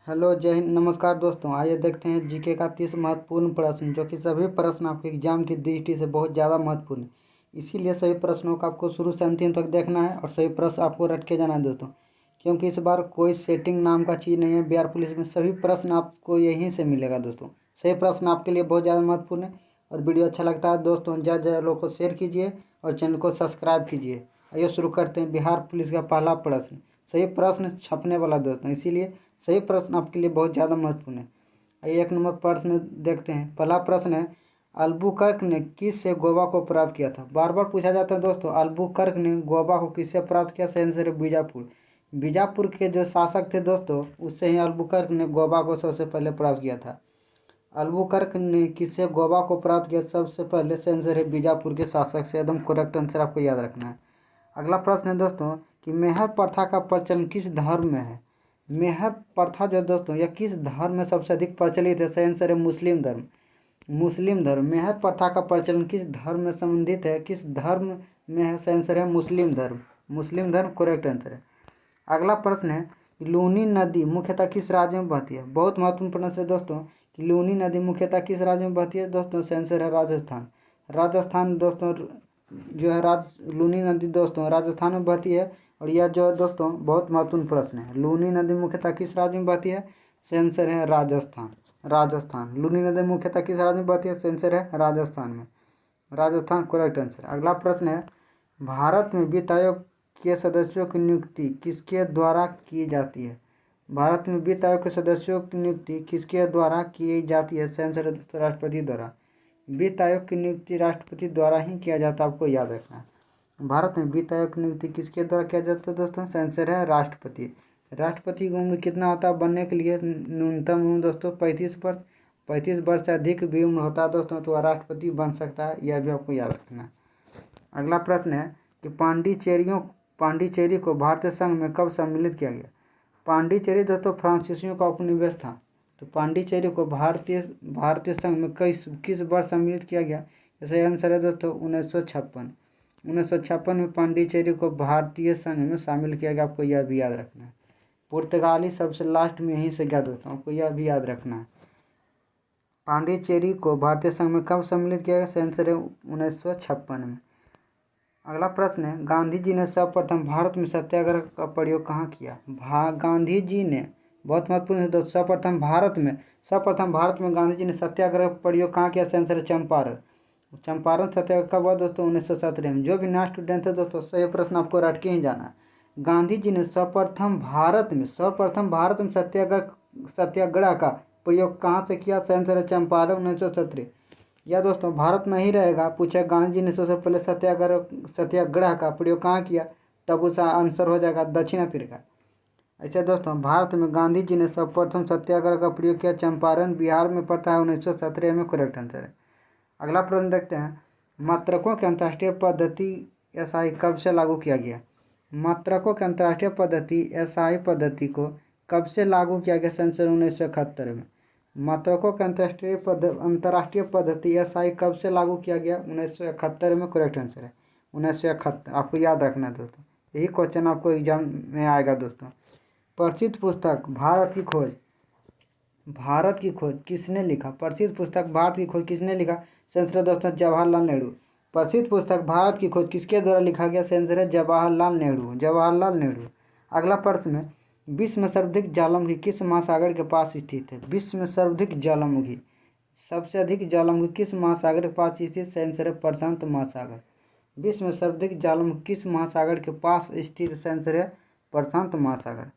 Hello, जय हिंद, नमस्कार दोस्तों। आइए देखते हैं जीके का 30 महत्वपूर्ण प्रश्न, जो कि सभी प्रश्न आपके एग्जाम की दृष्टि से बहुत ज़्यादा महत्वपूर्ण है। इसीलिए सभी प्रश्नों को आपको शुरू से अंतिम तक देखना है और सभी प्रश्न आपको रट के जाना है दोस्तों, क्योंकि इस बार कोई सेटिंग नाम का चीज़ नहीं है। बिहार पुलिस में सभी प्रश्न आपको यहीं से मिलेगा दोस्तों। सभी प्रश्न आपके लिए बहुत ज़्यादा महत्वपूर्ण है। और वीडियो अच्छा लगता है दोस्तों, ज़्यादा ज़्यादा लोगों को शेयर कीजिए और चैनल को सब्सक्राइब कीजिए। आइए शुरू करते हैं। बिहार पुलिस का पहला प्रश्न, सही प्रश्न छपने वाला दोस्तों, इसीलिए सही प्रश्न आपके लिए बहुत ज़्यादा महत्वपूर्ण है। आइए 1 नंबर प्रश्न देखते हैं। पहला प्रश्न है, अल्बुकर्क ने किस से गोवा को प्राप्त किया था। बार बार पूछा जाता है दोस्तों, अल्बुकर्क ने गोवा को किससे प्राप्त किया। सही आंसर है बीजापुर। बीजापुर के जो शासक थे दोस्तों, उससे ही अल्बुकर्क ने गोवा को सबसे पहले प्राप्त किया था। अल्बुकर्क ने किससे गोवा को प्राप्त किया सबसे पहले। सही आंसर है बीजापुर के शासक से। एकदम करेक्ट आंसर आपको याद रखना है। अगला प्रश्न है दोस्तों कि मेहर प्रथा का प्रचलन किस धर्म में है। मेहर प्रथा जो दोस्तों यह किस धर्म में सबसे अधिक प्रचलित है। सही आंसर है मुस्लिम धर्म। मुस्लिम धर्म। मेहर प्रथा का प्रचलन किस धर्म में संबंधित है, किस धर्म में है। सही आंसर है मुस्लिम धर्म। मुस्लिम धर्म करेक्ट आंसर है। अगला प्रश्न है, लूनी नदी मुख्यतः किस राज्य में बहती है। बहुत महत्वपूर्ण प्रश्न है दोस्तों कि लूनी नदी मुख्यतः किस राज्य में बहती है दोस्तों। सही आंसर है राजस्थान। राजस्थान दोस्तों जो है लूनी नदी दोस्तों राजस्थान में बहती है। और यह जो है दोस्तों बहुत महत्वपूर्ण प्रश्न है। लूनी नदी मुख्यतः किस राज्य में बहती है। सही आंसर है राजस्थान। राजस्थान। लूनी नदी मुख्यतः किस राज्य में बहती है। सही आंसर है राजस्थान में। Rajasthan correct answer. अगला प्रश्न है, भारत में वित्त आयोग के सदस्यों की नियुक्ति किसके द्वारा की जाती है। भारत में वित्त आयोग के सदस्यों की नियुक्ति किसके द्वारा की जाती है। सही आंसर है राष्ट्रपति द्वारा। वित्त आयोग की नियुक्ति राष्ट्रपति द्वारा ही किया जाता है, आपको याद रखना है। भारत में वित्त आयोग की नियुक्ति किसके द्वारा किया जाता है दोस्तों। सही आंसर है राष्ट्रपति। राष्ट्रपति की उम्र कितना होता है बनने के लिए। न्यूनतम उम्र दोस्तों 35 वर्ष। 35 वर्ष से अधिक भी उम्र होता है दोस्तों तो वह राष्ट्रपति बन सकता है, यह भी आपको याद रखना है। अगला प्रश्न है कि पांडिचेरी को भारतीय संघ में कब सम्मिलित किया गया। पांडिचेरी दोस्तों फ्रांसीसियों का उपनिवेश था। तो पांडिचेरी को भारतीय संघ में किस वर्ष सम्मिलित किया गया। सही आंसर है दोस्तों 1956। 1956 में पांडिचेरी को भारतीय संघ में शामिल किया गया, आपको यह भी याद रखना है। पुर्तगाली सबसे लास्ट में यहीं से ज्ञात दोस्तों, आपको यह भी याद रखना है। पांडिचेरी को भारतीय संघ में कब सम्मिलित किया गया। सही आंसर है 1956 में। अगला प्रश्न है, गांधी जी ने सर्वप्रथम भारत में सत्याग्रह का प्रयोग कहाँ किया। गांधी जी ने, बहुत महत्वपूर्ण है दोस्तों, सर्वप्रथम भारत में गांधी जी ने सत्याग्रह का प्रयोग कहाँ किया। सही आंसर है चंपारण। चंपारण सत्याग्रह कब हुआ दोस्तों 1917 में। जो भी नया स्टूडेंट है दोस्तों, सही प्रश्न आपको रट के ही जाना है। गांधी जी ने सर्वप्रथम भारत में सत्याग्रह का प्रयोग कहाँ से किया। सही आंसर है चंपारण 1917। यह दोस्तों भारत में ही रहेगा, पूछे गांधी जी ने सबसे पहले सत्याग्रह का प्रयोग कहाँ किया, तब उसका आंसर हो जाएगा दक्षिण अफ्रीका। ऐसे दोस्तों भारत में गांधी जी ने सर्वप्रथम सत्याग्रह का प्रयोग किया चंपारण, बिहार में पड़ता है 1917 में करेक्ट आंसर है। अगला प्रश्न देखते हैं, मात्रकों की अंतर्राष्ट्रीय पद्धति एसआई कब से लागू किया गया। मात्रकों की अंतर्राष्ट्रीय पद्धति एसआई पद्धति को कब से लागू किया गया। संसद 1971 में। मात्रकों की अंतर्राष्ट्रीय पद्धति एसआई कब से लागू किया गया। 1971 में करेक्ट आंसर है 1971। आपको याद रखना है दोस्तों, यही क्वेश्चन आपको एग्जाम में आएगा दोस्तों। प्रसिद्ध पुस्तक भारत की खोज किसने लिखा। प्रसिद्ध पुस्तक भारत की खोज किसने लिखा। सेंसर दोस्तों जवाहरलाल नेहरू। प्रसिद्ध पुस्तक भारत की खोज किसके द्वारा लिखा गया। सेंसर है जवाहरलाल नेहरू। अगला प्रश्न है, विश्व में सर्वाधिक ज्वालामुखी किस महासागर के पास स्थित है। विश्व में सर्वाधिक ज्वालामुखी, सबसे अधिक ज्वालामुखी किस महासागर के पास स्थित। सेंसर है प्रशांत महासागर। विश्व में सर्वाधिक ज्वालामुखी किस महासागर के पास स्थित। सेंसर है प्रशांत महासागर।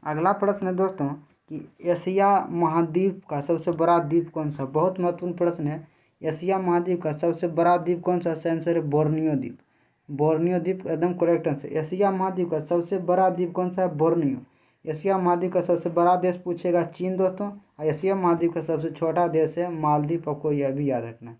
अगला प्रश्न है दोस्तों कि एशिया महाद्वीप का सबसे बड़ा द्वीप कौन सा। बहुत महत्वपूर्ण प्रश्न है। एशिया महाद्वीप का सबसे बड़ा द्वीप कौन सा। सेंसर है बोर्नियो द्वीप। बोर्नियो द्वीप एकदम करेक्ट आंसर। एशिया महाद्वीप का सबसे बड़ा द्वीप कौन सा है, बोर्नियो। एशिया महाद्वीप का सबसे बड़ा देश पूछेगा चीन दोस्तों। एशिया महाद्वीप का सबसे छोटा देश है मालदीव, आपको यह भी याद रखना है।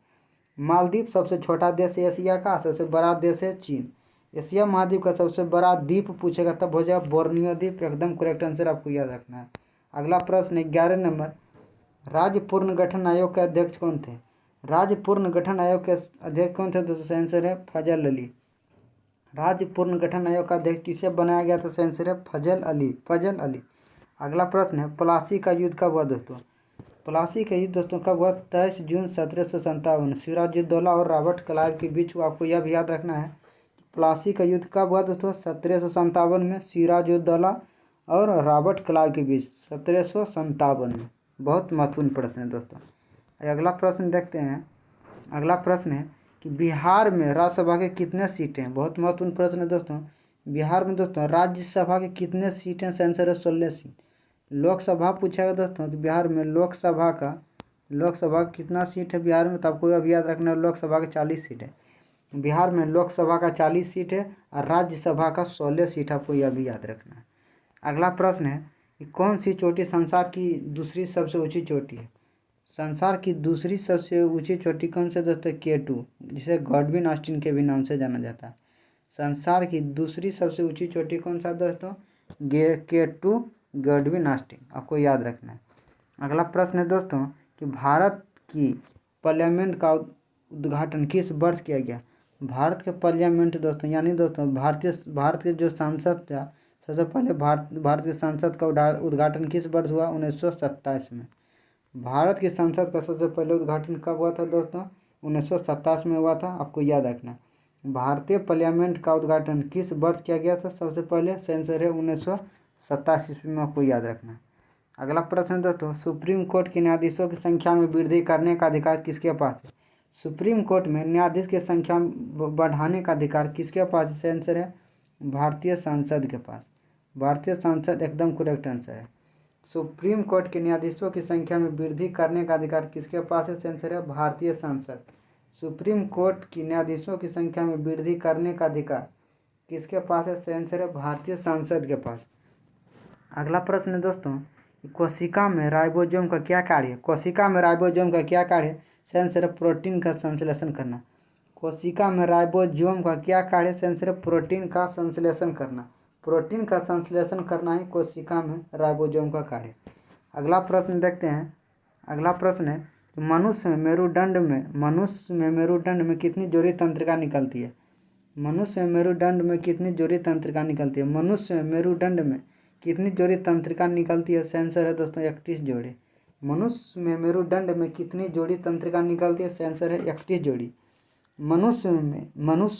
मालदीव सबसे छोटा देश है एशिया का, सबसे बड़ा देश है चीन। एशिया महाद्वीप का सबसे बड़ा द्वीप पूछेगा तब हो जाएगा बोर्नियो द्वीप, एकदम करेक्ट आंसर आपको याद रखना है। अगला प्रश्न 11 नंबर, राज्य पुनर्गठन आयोग के अध्यक्ष कौन थे। राज्य पुनर्गठन आयोग के अध्यक्ष कौन थे दोस्तों। आंसर है फजल अली। राज्य पुनर्गठन आयोग का अध्यक्ष किसे बनाया गया था। आंसर है फजल अली। अगला प्रश्न है प्लासी का युद्ध कब हुआ दोस्तों। प्लासी का युद्ध दोस्तों कब हुआ, 23 जून 1757 सिराजुद्दौला और रॉबर्ट क्लाइव के बीच हुआ। आपको यह भी याद रखना है प्लासी का युद्ध कब हुआ दोस्तों, 1757 में सिराजुद्दौला और रॉबर्ट क्लाइव के बीच 1757 में। बहुत महत्वपूर्ण प्रश्न है दोस्तों। अगला प्रश्न देखते हैं। अगला प्रश्न है कि बिहार में राज्यसभा के कितने सीटें हैं। बहुत महत्वपूर्ण प्रश्न है दोस्तों। बिहार में दोस्तों राज्यसभा के कितने सीटें, आंसर है 16 सीट। लोकसभा पूछा गया दोस्तों कि बिहार में लोकसभा का कितना सीट है बिहार में, तो आपको अभी याद रखना है लोकसभा का 40 सीट है। बिहार में लोकसभा का 40 सीट है और राज्यसभा का 16 सीट, आपको यह भी याद रखना है। अगला प्रश्न है कि कौन सी चोटी संसार की दूसरी सबसे ऊंची चोटी है। संसार की दूसरी सबसे ऊंची चोटी कौन से दोस्तों, K2, जिसे गॉडविन ऑस्टिन के भी नाम से जाना जाता है। संसार की दूसरी सबसे ऊंची चोटी कौन सा दोस्तों, K2 गॉडविन ऑस्टिन, आपको याद रखना है। अगला प्रश्न है दोस्तों कि भारत की पार्लियामेंट का उद्घाटन किस वर्ष किया गया। भारत के पार्लियामेंट दोस्तों यानी दोस्तों भारत के जो सांसद था, सबसे पहले भारत के संसद का उद्घाटन किस वर्ष हुआ, 1927 में। भारत की संसद का सबसे पहले उद्घाटन कब हुआ था दोस्तों, 1927 में हुआ था, आपको याद रखना। भारतीय पार्लियामेंट का उद्घाटन किस वर्ष किया गया था सबसे पहले, आंसर है 1927 ईस्वी में, आपको याद रखना। अगला प्रश्न दोस्तों सुप्रीम कोर्ट के न्यायाधीशों की संख्या में वृद्धि करने का अधिकार किसके पास है। सुप्रीम कोर्ट में न्यायाधीश की संख्या बढ़ाने का अधिकार किसके पास है, आंसर है भारतीय संसद के पास। भारतीय संसद एकदम करेक्ट आंसर है। सुप्रीम कोर्ट के न्यायाधीशों की संख्या में वृद्धि करने का अधिकार किसके पास है, आंसर है भारतीय संसद। सुप्रीम कोर्ट की न्यायाधीशों की संख्या में वृद्धि करने का अधिकार किसके पास है, आंसर है भारतीय संसद के पास। अगला प्रश्न है दोस्तों कोशिका में राइबोसोम का क्या कार्य है। कोशिका में राइबोसोम का क्या कार्य है, आंसर है प्रोटीन का संश्लेषण करना। कोशिका में राइबोसोम का क्या कार्य है, आंसर है प्रोटीन का संश्लेषण करना। प्रोटीन का संश्लेषण करना ही कोशिका में राइबोसोम का कार्य। अगला प्रश्न देखते हैं। अगला प्रश्न है मनुष्य में मेरुदंड में कितनी जोड़ी तंत्रिका निकलती है। मनुष्य में मेरुदंड में कितनी जोड़ी तंत्रिका निकलती है। मनुष्य में मेरुदंड में कितनी जोड़ी तंत्रिका निकलती है, आंसर है दोस्तों 31 जोड़ी। मनुष्य में मेरुदंड में कितनी जोड़ी तंत्रिका निकलती है, आंसर है 31 जोड़ी। मनुष्य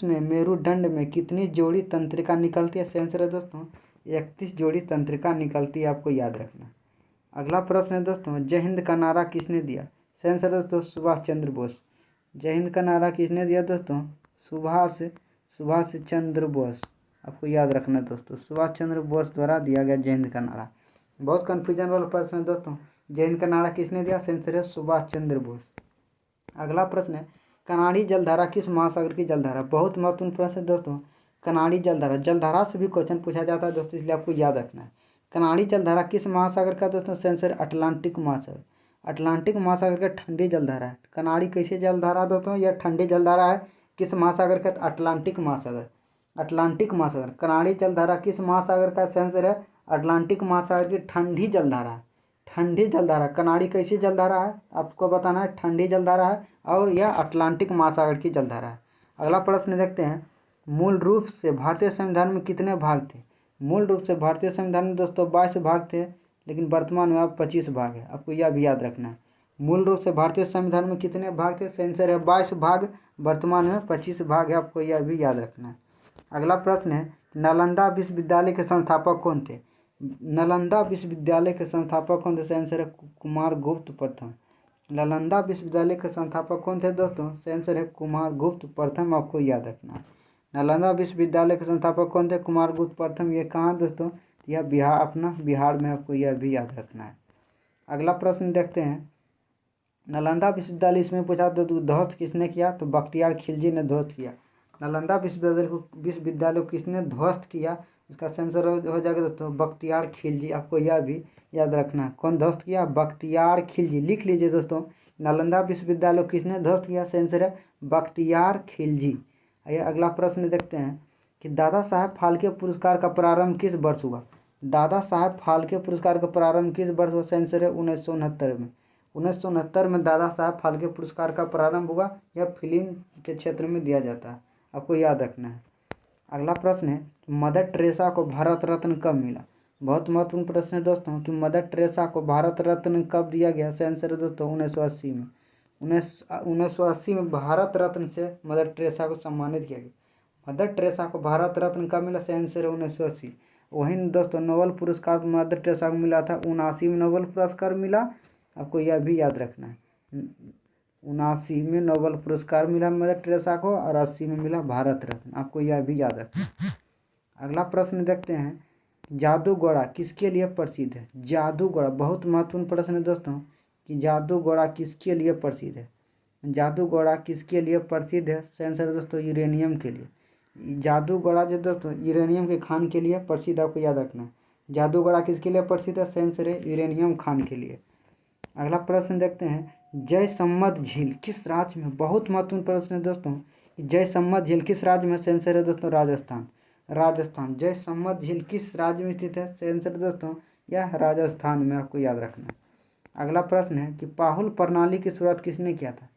में मेरुदंड में कितनी जोड़ी तंत्रिका निकलती है, आंसर है दोस्तों 31 जोड़ी तंत्रिका निकलती है, आपको याद रखना। अगला प्रश्न है दोस्तों जय हिंद का नारा किसने दिया, आंसर है दोस्तों सुभाष चंद्र बोस। जय हिंद का नारा किसने दिया दोस्तों, सुभाष चंद्र बोस, आपको याद रखना दोस्तों सुभाष चंद्र बोस द्वारा दिया गया जय हिंद का नारा। बहुत कन्फ्यूजन वाला प्रश्न है दोस्तों, जय हिंद का नारा किसने दिया, आंसर है सुभाष चंद्र बोस। अगला प्रश्न है कनाडी जलधारा किस महासागर की जलधारा। बहुत महत्वपूर्ण प्रश्न है दोस्तों। कनाडी जलधारा से भी क्वेश्चन पूछा जाता है दोस्तों, इसलिए आपको याद रखना है। कनाडी जलधारा किस महासागर का दोस्तों, आंसर अटलांटिक महासागर। अटलांटिक महासागर का ठंडी जलधारा है। कनाडी कैसे जलधारा दोस्तों, यह ठंडी जलधारा है। किस महासागर का, अटलांटिक महासागर। अटलांटिक महासागर कनाडी जलधारा किस महासागर का, आंसर है अटलांटिक महासागर की ठंडी जलधारा है। ठंडी जलधारा कनाडी कैसी जलधारा है, आपको बताना है, ठंडी जलधारा है और यह अटलांटिक महासागर की जलधारा है। अगला प्रश्न देखते हैं मूल रूप से भारतीय संविधान में कितने भाग थे। मूल रूप से भारतीय संविधान में दोस्तों 22 भाग थे, लेकिन वर्तमान में अब 25 भाग है, आपको यह भी याद रखना है। मूल रूप से भारतीय संविधान में कितने भाग थे, आंसर है 22 भाग, वर्तमान में 25 भाग है, आपको यह भी याद रखना है। अगला प्रश्न है नालंदा विश्वविद्यालय के संस्थापक कौन थे। नालंदा विश्वविद्यालय के संस्थापक कौन थे, आंसर है कुमारगुप्त प्रथम। नालंदा विश्वविद्यालय के संस्थापक कौन थे दोस्तों, आंसर है कुमारगुप्त प्रथम, आपको याद रखना है। नालंदा विश्वविद्यालय के संस्थापक कौन थे, कुमारगुप्त प्रथम। ये कहाँ दोस्तों, यह बिहार में, आपको यह भी याद रखना है। अगला प्रश्न देखते हैं नालंदा विश्वविद्यालय, इसमें पूछा तो ध्वस्त किसने किया, तो बख्तियार खिलजी ने ध्वस्त किया। नालंदा विश्वविद्यालय को किसने ध्वस्त किया, इसका आंसर हो जाएगा दोस्तों बख्तियार खिलजी, आपको यह भी याद रखना। कौन ध्वस्त किया, बख्तियार खिलजी, लिख लीजिए दोस्तों। नालंदा विश्वविद्यालय को किसने ध्वस्त किया, आंसर है बख्तियार खिलजी। आइए अगला प्रश्न देखते हैं कि दादा साहब फाल्के पुरस्कार का प्रारंभ किस वर्ष हुआ। दादा साहब फाल्के पुरस्कार का प्रारंभ किस वर्ष हुआ, आंसर है 1969 में। 1969 में दादा साहब फाल्के पुरस्कार का प्रारंभ हुआ। यह फिल्म के क्षेत्र में दिया जाता है, आपको याद रखना है। अगला प्रश्न है मदर टेरेसा को भारत रत्न कब मिला। बहुत महत्वपूर्ण प्रश्न है दोस्तों कि मदर टेरेसा को भारत रत्न कब दिया गया? सही आंसर है दोस्तों 1980 में। 1980 में भारत रत्न से मदर टेरेसा को सम्मानित किया गया। मदर टेरेसा को भारत रत्न कब मिला? सही आंसर है 1980। वहीं दोस्तों नोबेल पुरस्कार मदर टेरेसा को मिला था 79 में नोबेल पुरस्कार मिला। आपको यह भी याद रखना है, 79 में नोबेल पुरस्कार मिला मदर टेरेसा को और 80 में मिला भारत रत्न। आपको यह भी याद रखना है। अगला प्रश्न देखते हैं, जादूगोड़ा किसके लिए प्रसिद्ध है? जादूगोड़ा बहुत महत्वपूर्ण प्रश्न है दोस्तों कि जादूगोड़ा किसके लिए प्रसिद्ध है? जादूगोड़ा किसके लिए प्रसिद्ध है? सही आंसर है दोस्तों यूरेनियम के लिए। जादूगोड़ा जो दोस्तों यूरेनियम के खान के लिए प्रसिद्ध, आपको याद रखना है। जादूगोड़ा किसके लिए प्रसिद्ध है? सही आंसर है यूरेनियम खान के लिए। अगला प्रश्न देखते हैं, जयसम्मत झील किस राज्य में? बहुत महत्वपूर्ण प्रश्न है दोस्तों, जयसम्मत झील किस राज्य में? सही आंसर है दोस्तों राजस्थान। राजस्थान। जयसम्मत झील किस राज्य में स्थित है? सही आंसर दोस्तों यह राजस्थान में, आपको याद रखना है। अगला प्रश्न है कि पाहुल प्रणाली की शुरुआत किसने किया था?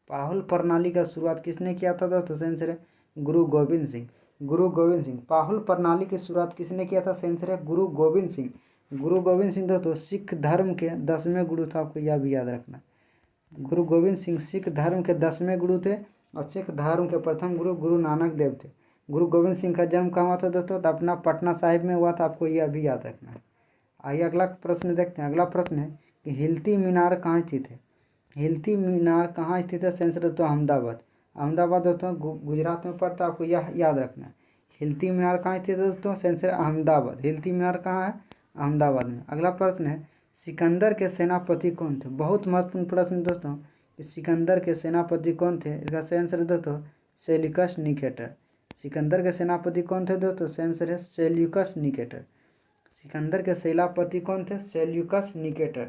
पाहुल प्रणाली का शुरुआत किसने किया था दोस्तों? सही आंसर है गुरु गोविंद सिंह। गुरु गोविंद सिंह। पाहुल प्रणाली की शुरुआत किसने किया था? सही आंसर है गुरु गोविंद सिंह। गुरु गोविंद सिंह दोस्तों सिख धर्म के 10वें गुरु थे, आपको यह भी याद रखना है। गुरु गोविंद सिंह सिख धर्म के 10वें गुरु थे और सिख धर्म के प्रथम गुरु गुरु नानक देव थे। गुरु गोविंद सिंह का जन्म कहाँ हुआ था दोस्तों? तो अपना पटना साहिब में हुआ था, आपको यह भी याद रखना है। आइए अगला प्रश्न देखते हैं। अगला प्रश्न है कि हिलती मीनार कहाँ स्थित है? हिलती मीनार कहाँ स्थित है? सही आंसर दोस्तों अहमदाबाद। अहमदाबाद दोस्तों गुजरात में पड़ता है, आपको यह याद रखना है। हिलती मीनार कहाँ स्थित है दोस्तों? सही आंसर अहमदाबाद। हिलती मीनार कहाँ है? अहमदाबाद में। अगला प्रश्न है, सिकंदर के सेनापति कौन थे? बहुत महत्वपूर्ण प्रश्न दोस्तों, सिकंदर के सेनापति कौन थे? इसका सही आंसर है दोस्तों सेल्यूकस निकेटर। सिकंदर के सेनापति कौन थे दोस्तों? सही आंसर है सेल्यूकस निकेटर। सिकंदर के सेनापति कौन थे? Seleucus Nicator.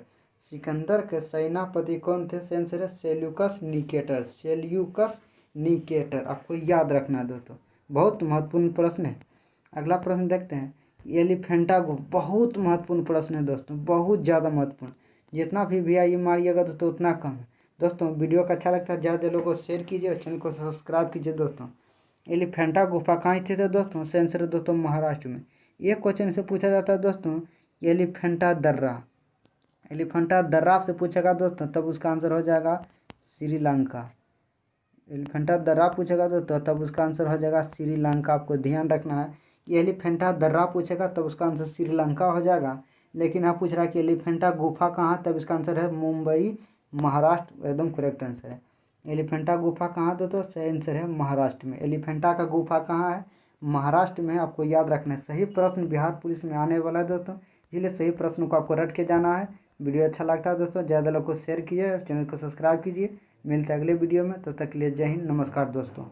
सिकंदर के सेनापति कौन थे? सही आंसर है सेल्यूकस निकेटर। सेल्यूकस निकेटर, आपको याद रखना है दोस्तों, बहुत महत्वपूर्ण प्रश्न है। अगला प्रश्न देखते हैं, एलिफेंटा गुफा बहुत महत्वपूर्ण प्रश्न है दोस्तों, बहुत ज़्यादा महत्वपूर्ण। जितना भी आई मारिएगा दोस्तों उतना कम है। दोस्तों वीडियो का अच्छा लगता है ज़्यादा लोगों को शेयर कीजिए और चैनल को सब्सक्राइब कीजिए दोस्तों। एलिफेंटा गुफा कहाँ स्थित है दोस्तों? सही आंसर है दोस्तों महाराष्ट्र में। ये क्वेश्चन से पूछा जाता है दोस्तों एलिफेंटा दर्रा। एलिफेंटा दर्रा से पूछेगा दोस्तों तब उसका आंसर हो जाएगा श्रीलंका। एलिफेंटा दर्रा पूछेगा दोस्तों तब उसका आंसर हो जाएगा श्रीलंका। आपको ध्यान रखना है कि एलिफेंटा दर्रा पूछेगा तब उसका आंसर श्रीलंका हो जाएगा। लेकिन आप पूछ रहा है कि एलिफेंटा गुफा कहाँ, तब इसका आंसर है मुंबई महाराष्ट्र। एकदम करेक्ट आंसर है। एलिफेंटा गुफा कहाँ दोस्तों? सही आंसर है महाराष्ट्र में। एलिफेंटा का गुफा कहाँ है? महाराष्ट्र में। आपको याद रखना है। सही प्रश्न बिहार पुलिस में आने वाला है दोस्तों, इसलिए सही प्रश्न को आपको रट के जाना है। वीडियो अच्छा लगता है दोस्तों ज़्यादा लोग को शेयर कीजिए और चैनल को सब्सक्राइब कीजिए। मिलते हैं अगले वीडियो में, तब तक के लिए जय हिंद, नमस्कार दोस्तों।